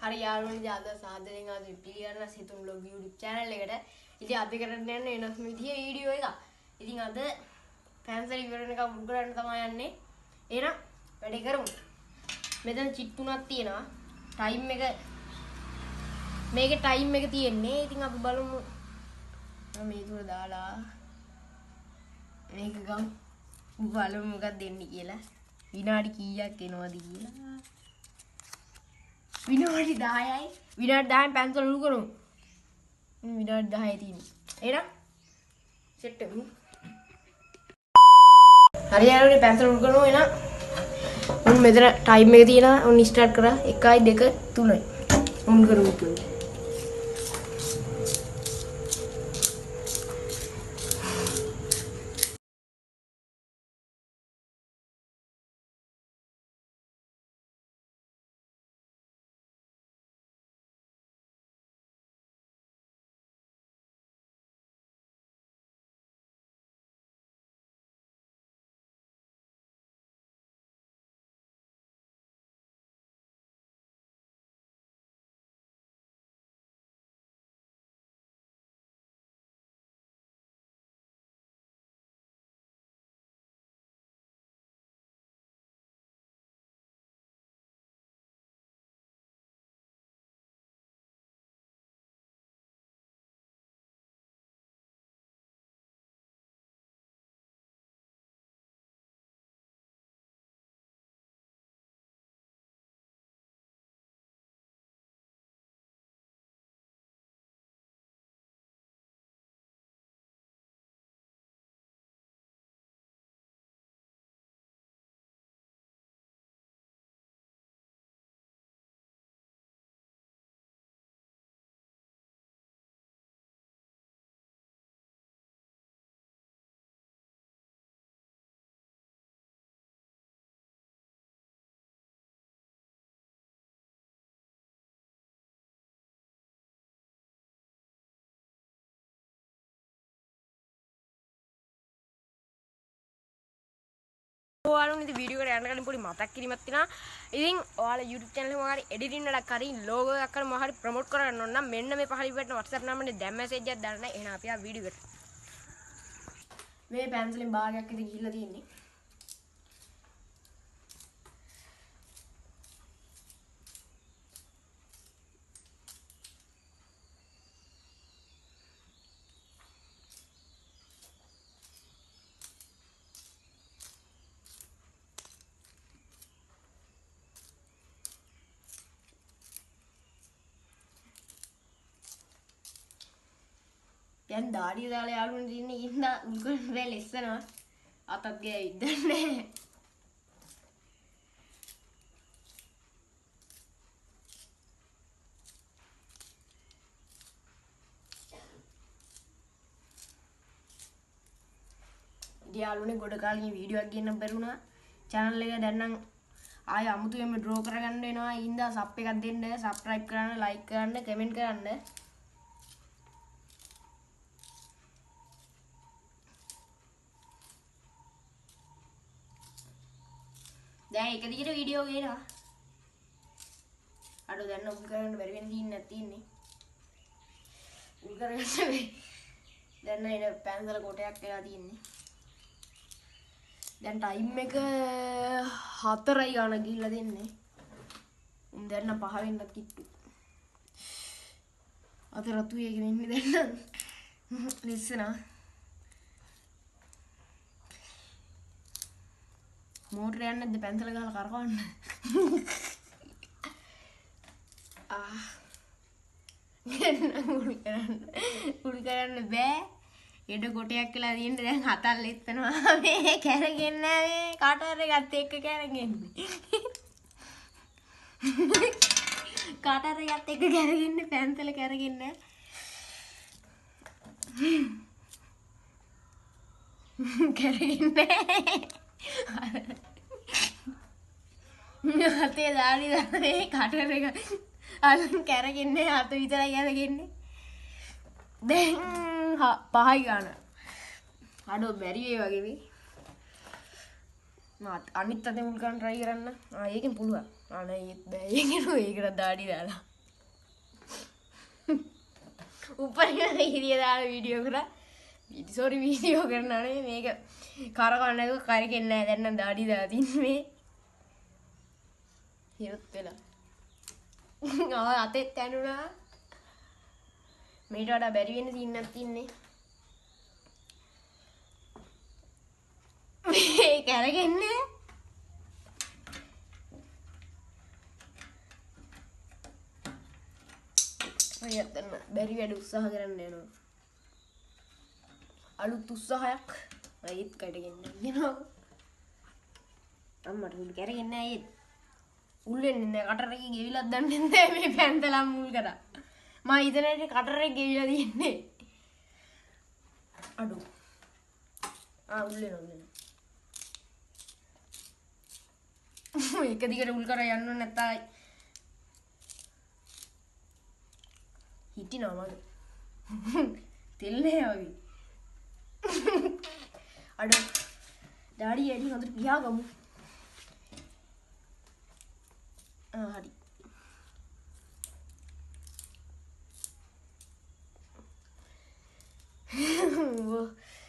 හරි යාළුවනේ අද සාදරයෙන් ආද පිළිගන්න සිතුම් vlog YouTube channel එකට. ඉතින් අද කරන්න යන්නේ වෙනස් විදිහේ වීඩියෝ එකක්. ඉතින් අද පැන්සල් ඉවර වෙනකම් උඩ කරන්න තමයි යන්නේ. එහෙනම් වැඩේ කරමු. මෙතන චිට් තුනක් තියෙනවා. ටයිම් එක මේකේ ටයිම් එක තියෙන්නේ. ඉතින් අපි බලමු. මේ තුන දාලා මේක ගමු. බලමු මොකක්ද දෙන්නේ කියලා. විනාඩි කීයක් එනවද කියලා. විනාඩි 10යි. විනාඩි 10න් පැන්සල් උඩු කරමු. විනාඩි 10යි තියෙන්නේ. එහෙනම් සෙට් වෙමු. හරි යාළුවනේ පැන්සල් උඩු කරමු එහෙනම්. මම මෙතන ටයිම් එක තියෙනවා. ඔන්න ස්ටාර්ට් කරා. 1යි 2 3යි. උන් කරමු කියලා. ඔයාලුන් ඉතින් වීඩියෝ එකට යන්න කලින් පොඩි මතක් කිරීමක් තියෙනවා. ඉතින් ඔයාලා YouTube channel එක මොකක් හරි එඩිටින් වැඩක් හරි logo එකක් හරි මොකක් හරි ප්‍රොමෝට් කරන්න ඕන නම් මෙන්න මේ පහළ ඉවරට WhatsApp නම්බරේ දැන් මැසේජ් එකක් දාන්න. එහෙනම් අපි ආ වීඩියෝ එකට. මේ පැන්සලෙන් භාගයක් ඉතින් ගිහිල්ලා තියෙන්නේ. දැන් දාඩිය දාලා යාළුවනේ ඉන්නේ ඉඳා උල්ගොන් රෙල් ඉස්සනවා අතත් ගෑවිද්දන්නේ ඉතින් යාළුවනේ ගොඩ කාලෙකින් වීඩියෝ එකක් ගෙන්න බැරුණා channel එක දැන් නම් ආය අමුතුවෙන්ම draw කරගන්න වෙනවා ඉඳා sub එකක් දෙන්න subscribe කරන්න like කරන්න comment කරන්න දැන් එක දිගට වීඩියෝ ගේනවා. අර දැන් උල් කරන්න බැරි වෙන දින්නේ නැතිනේ. උල් කරගන්න දැන් නේද පැන්සල කොටයක් වෙලා තියෙන්නේ. දැන් ටයිම් එක 4යි ගාන ගිහිල්ලා දෙන්නේ. දැන් නම් 5 වෙන්නත් කිට්ටු. අත රතු එකකින් ඉන්නේ දැන් නම්. ලිස්සනා. මෝටර යන්නේ නැද්ද පැන්සල ගහලා කරකවන්න උල් කරන්න බෑ ඊට කොටයක් කියලා තියෙන්නේ දැන් හතල් එත්තනවා මේ කැරගෙන මේ කාටර් එකත් එක්ක කැරගෙන්නේ කාටර් එකත් එක්ක කැරගෙන්නේ පැන්සල කැරගෙන්නේ කැරගෙන්නේ හතේ දාඩි දානේ කටර එක අලුන් කැරගෙන්නේ හත විතරයි කැරගෙන්නේ දැන් 5යි ගාන අඩෝ බැරි වේ වගේ වෙයි අනිත් අතේ මුල් ගන්න try කරන්න ඒකෙන් පුළුවන් අනේ ඒත් බෑ ඒකට දාඩි දාලා උපරිම ඉරිය දාලා වීඩියෝ කරා. සෝරි වීඩියෝ කරනවා නේ මේක කරකවන්නක කරකෙන්නේ නැහැ. දැන් නම් දාඩි දාලා තින්නේ මේ. හිරත් වෙලා. අතෙත් ඇනුණා. මේට වඩා බැරි වෙන සීන්නක් තින්නේ. මේ කරගන්නේ. අයත්තන්න බැරි වැඩ උත්සාහ කරන්න යනවා. අලුත් උත්සාහයක් අයිත් කඩගෙන යනවා. අම්මට මුල් කරගෙන නැහැ. උල් වෙන්නේ නැහැ. කටරේ ගෙවිලක් දන්නේ නැහැ මේ පැන්තලම් මුල් කරා. මම ඉතනට කටරේ ගෙවිලා තියන්නේ. අඩු. උල් වෙනවා. එක දිගට උල් කරා යන්න නැත්තයි හිටිනවා මගේ. තෙල් නෑ වගේ. අඩ ඩාඩි එඩි හොඳට පියාගමු. හරි.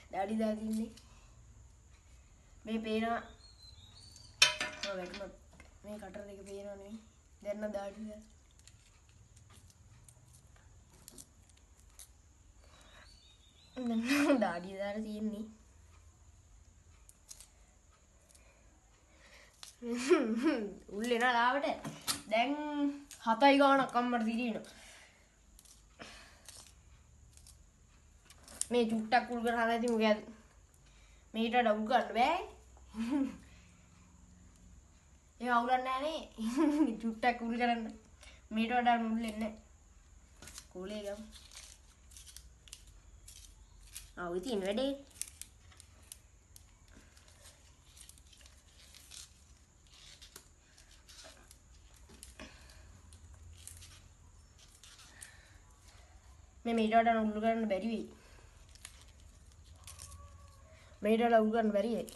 ඩාඩි දාදින්නේ මේ පේනවා. මේ කටර එක පේනවා නෙවෙයි. දැන් ඩාඩි දා දාඩිය දාලා තියෙන්නේ. උල් එන ලාවට දැන් 7යි ගානක් අම්මට දිරිනවා. මේ චුට්ටක් උල් කරලා නැති මොකද මේට ඩවුල් ගන්න බෑ. ඒ අවුලක් නැහැ නේ. චුට්ටක් උල් කරන්න මේට වඩා උල් එන්නේ කොලේ ගම. ඉතින් වැඩේ මේ මේට වඩා උල් කරන්න බැරි වෙයි. මේට වඩා උල් කරන්න බැරි වෙයි.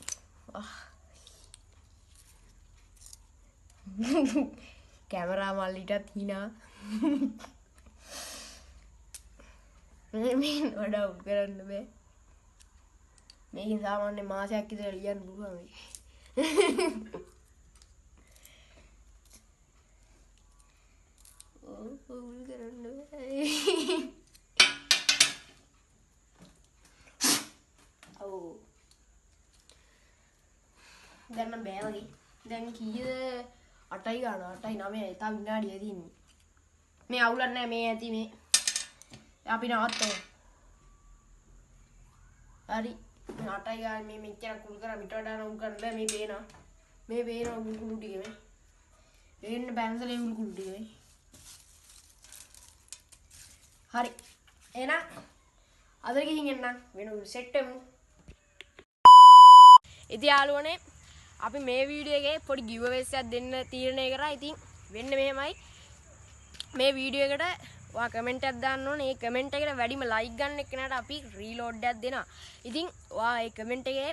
කැමරා මල්ලිටත් හිනා. මේ වඩා උල් කරන්න බෑ. මේකෙන් සාමාන්‍ය මාසයක් විතර ලියන්න පුළුවන් වෙයි. උල් කරන්න බෑ. දැන් නම් බෑ වගේ. දැන් කීයද 8යි ගන්නවා 8යි 9යි තා විනාඩිය තියෙන්නේ. මේ අවුලක් නැහැ මේ ඇති මේ. අපි නවත්තමු. හරි 8යි ගාන මේ මෙච්චර කුල් කරා මිට වඩා උල් කරන්න බෑ. මේ පේනවා. මේ පේනවා උල් කුළු ටික මේ. පේන්න පැන්සලේ උල් කුළු ටික මේ. හරි. එහෙනම් අද ගිහින් එන්න වෙන උල් සෙට් එකමු. ඉතින් යාළුවනේ අපි මේ වීඩියෝ එකේ පොඩි giveaways එකක් දෙන්න තීරණය කරා. ඉතින් වෙන්නේ මෙහෙමයි. මේ වීඩියෝ එකට ඔයා කමෙන්ට් එකක් දාන්න ඕනේ. ඒ කමෙන්ට් එකට වැඩිම ලයික් ගන්න එක්කනට අපි රීලෝඩ් එකක් දෙනවා. ඉතින් ඔයා ඒ කමෙන්ට් එකේ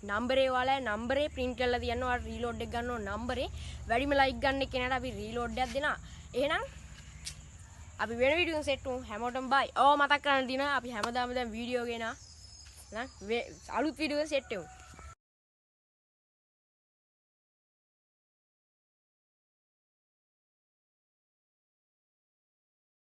නම්බරේ ඔයාලා නම්බරේ print කරලා තියන්න. ඔයා රීලෝඩ් එක ගන්න ඕන නම්බරේ වැඩිම ලයික් ගන්න එක්කනට අපි රීලෝඩ් එකක් දෙනවා. එහෙනම් අපි වෙන වීඩියෝ සෙට් උන් හැමෝටම බයි. මතක් කරන්න දිනවා අපි හැමදාම දැන් වීඩියෝ ගෙනා. නං අලුත් වීඩියෝ සෙට් එකක්